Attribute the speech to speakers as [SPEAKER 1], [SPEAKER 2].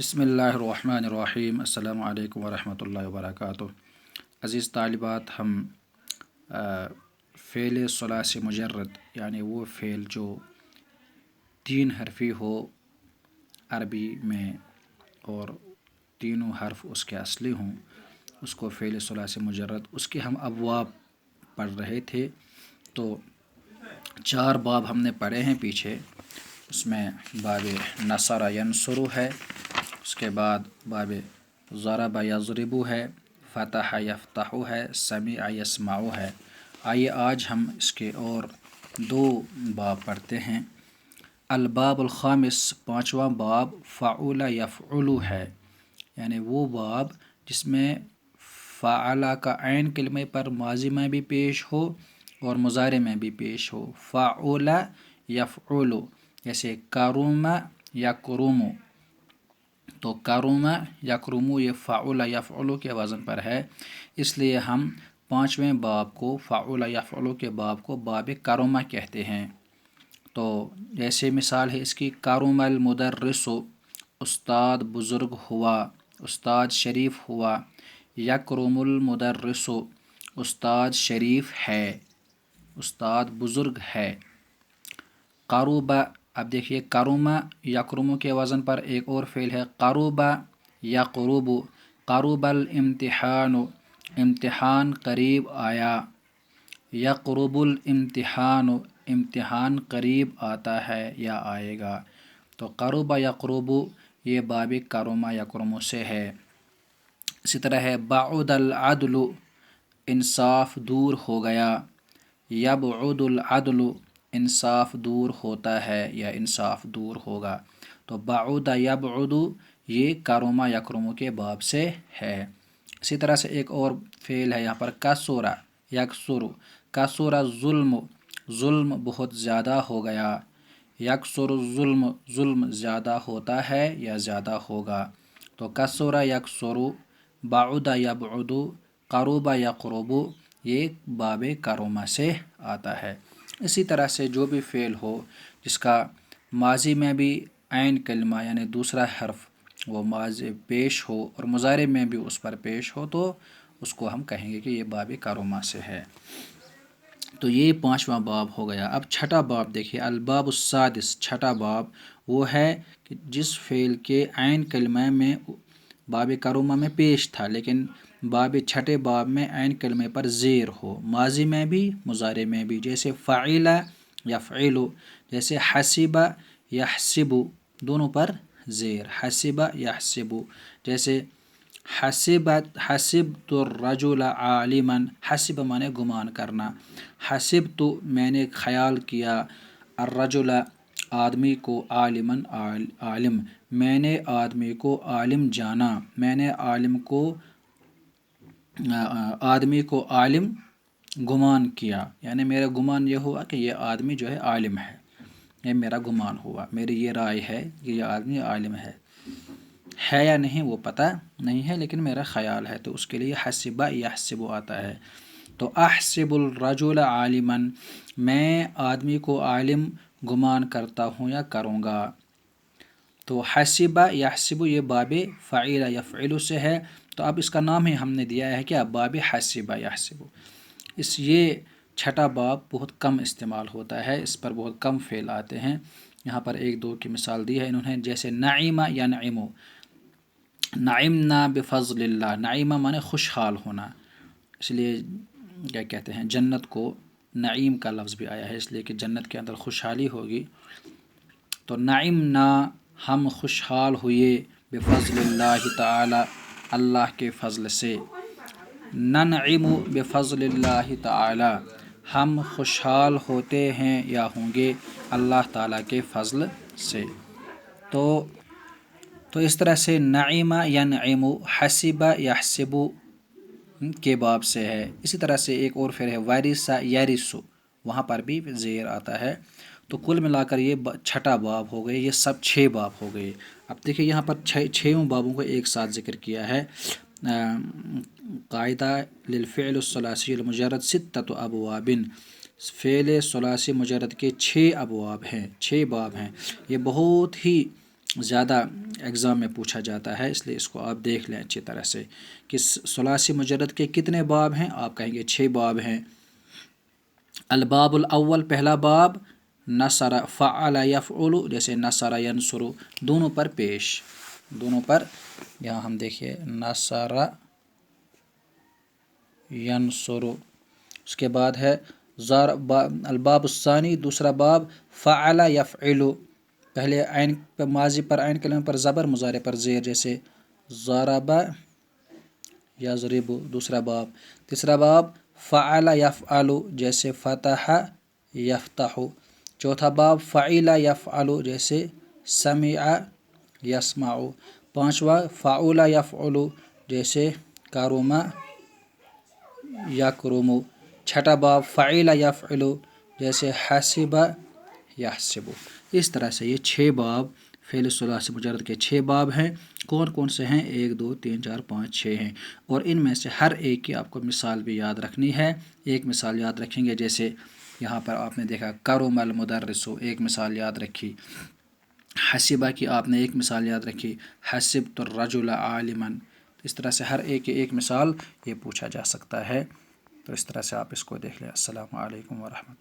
[SPEAKER 1] بسم اللہ الرحمن الرحیم۔ السلام علیکم ورحمۃ اللہ وبرکاتہ۔ عزیز طالبات، ہم فعل ثلاثی مجرد یعنی وہ فعل جو 3 حرفی ہو عربی میں اور تینوں حرف اس کے اصلی ہوں، اس کو فعل ثلاثی مجرد، اس کے ہم ابواب پڑھ رہے تھے۔ تو 4 باب ہم نے پڑھے ہیں پیچھے۔ اس میں باب نصر ینصر ہے، اس کے بعد باب ضرب یضرب ہے، فتح یفتح ہے، سمع یسمع ہے۔ آئیے آج ہم اس کے اور 2 باب پڑھتے ہیں۔ الباب الخامس، 5واں باب فعل یفعل ہے، یعنی وہ باب جس میں فعل کا عین کلمے پر ماضی میں بھی پیش ہو اور مضارع میں بھی پیش ہو۔ فعل یفعل، جیسے کرم یکرم، تو کرم یکرم یہ فعل یفعل کے وزن پر ہے، اس لیے ہم 5ویں باب کو فعل یفعل کے باب کو باب کرم کہتے ہیں۔ تو جیسے مثال ہے اس کی، کرم المدرس، استاد بزرگ ہوا، استاد شریف ہوا۔ یکرم المدرس، استاد شریف ہے، استاد بزرگ ہے۔ قرب، اب دیکھیے کرم یکرم کے وزن پر ایک اور فعل ہے قرب یقرب۔ قرب الامتحان، امتحان قریب آیا۔ یقرب الامتحان، امتحان قریب آتا ہے یا آئے گا۔ تو قرب یقرب یہ باب کرم یکرم سے ہے۔ اسی طرح ہے بعد العدل، انصاف دور ہو گیا۔ یبعد العدل، انصاف دور ہوتا ہے یا انصاف دور ہوگا۔ تو بعد یبعد یہ کرم یکرم کے باب سے ہے۔ اسی طرح سے ایک اور فعل ہے یہاں پر کثر یکثر۔ کثر الظلم، ظلم بہت زیادہ ہو گیا۔ یکثر الظلم، ظلم زیادہ ہوتا ہے یا زیادہ ہوگا۔ تو کثر یکثر، بعد یبعد، قرب یقرب یہ باب کرم سے آتا ہے۔ اسی طرح سے جو بھی فعل ہو جس کا ماضی میں بھی عین کلمہ یعنی دوسرا حرف وہ ماضی پیش ہو اور مضارع میں بھی اس پر پیش ہو، تو اس کو ہم کہیں گے کہ یہ باب کرم سے ہے۔ تو یہ 5واں باب ہو گیا۔ اب 6واں باب دیکھیے، الباب السادس، 6واں باب وہ ہے کہ جس فعل کے عین کلمہ میں باب کرم میں پیش تھا لیکن باب 6 باب میں عین کلمے پر زیر ہو، ماضی میں بھی مضارع میں بھی، جیسے فعل یفعل، جیسے حسب یحسب، دونوں پر زیر، حسب یحسب۔ جیسے حسبت الرجل عالما، حسب مانے گمان کرنا، حسبت میں نے خیال کیا، الرجل آدمی کو، عالما عالم، میں نے آدمی کو عالم جانا، میں نے آدمی کو عالم گمان کیا، یعنی میرا گمان یہ ہوا کہ یہ آدمی جو ہے عالم ہے، یہ میرا گمان ہوا، میری یہ رائے ہے کہ یہ آدمی عالم ہے یا نہیں وہ پتہ نہیں ہے لیکن میرا خیال ہے، تو اس کے لیے حسب یحسب آتا ہے۔ تو احسب الرجل عالما، میں آدمی کو عالم گمان کرتا ہوں یا کروں گا۔ تو حسب یحسب یہ باب فعل یفعل سے ہے، تو اب اس کا نام ہی ہم نے دیا ہے کیا، باب حسب یحسب۔ یہ 6واں باب بہت کم استعمال ہوتا ہے، اس پر بہت کم فعل آتے ہیں۔ یہاں پر 1-2 کی مثال دی ہے انہوں نے، جیسے نعیم ینعم، نعمنا بفضل اللہ، نعیمہ مانے خوشحال ہونا، اس لیے کیا کہتے ہیں جنت کو نعیم کا لفظ بھی آیا ہے، اس لیے کہ جنت کے اندر خوشحالی ہوگی۔ تو نعمنا ہم خوشحال ہوئے، بفضل اللہ تعالی اللہ کے فضل سے، ننعم بفضل اللہ تعالی ہم خوشحال ہوتے ہیں یا ہوں گے اللہ تعالیٰ کے فضل سے۔ تو اس طرح سے نعیم ینعم، حسب یحسب کے باب سے ہے۔ اسی طرح سے ایک اور فعل ہے ورث یرث، وہاں پر بھی زیر آتا ہے۔ تو کل ملا کر یہ 6واں باب ہو گئے، یہ سب 6 باب ہو گئے۔ اب دیکھیں یہاں پر 6 بابوں کو ایک ساتھ ذکر کیا ہے۔ قاعدہ للفعل الثلاثی المجرد 6 ابواب، فعل ثلاثی مجرد کے 6 ابواب ہیں، 6 باب ہیں۔ یہ بہت ہی زیادہ ایگزام میں پوچھا جاتا ہے، اس لیے اس کو آپ دیکھ لیں اچھی طرح سے کہ ثلاثی مجرد کے کتنے باب ہیں. آپ کہیں گے 6 باب ہیں. الباب الاول پہلا باب نصر فعل یفعل، جیسے نصر ینصر دونوں پر پیش، دونوں پر یہاں ہم دیکھیے نصر ینصر. اس کے بعد ہے الباب الثانی دوسرا باب فعل یفعل، پہلے عین ماضی پر عین کلمہ پر زبر، مضارع پر زیر، جیسے ضرب یضرب دوسرا باب. تیسرا باب فعل یفعل، جیسے فتح یفتح. چوتھا باب فعل یفعل، جیسے سمع یسمع. پانچواں فعل یفعل، جیسے کرم یکرم. چھٹا باب فعل یفعل، جیسے حسب یحسب. اس طرح سے یہ 6 باب فعل ثلاثی مجرد کے 6 باب ہیں. کون کون سے ہیں؟ 1 2 3 4 5 6 ہیں، اور ان میں سے ہر ایک کی آپ کو مثال بھی یاد رکھنی ہے. ایک مثال یاد رکھیں گے، جیسے یہاں پر آپ نے دیکھا کرم المدرس، ایک مثال یاد رکھی. حسبہ کی آپ نے ایک مثال یاد رکھی، حسبت الرجل عالما. اس طرح سے ہر ایک مثال یہ پوچھا جا سکتا ہے. تو اس طرح سے آپ اس کو دیکھ لیں. السلام علیکم ورحمۃ اللہ.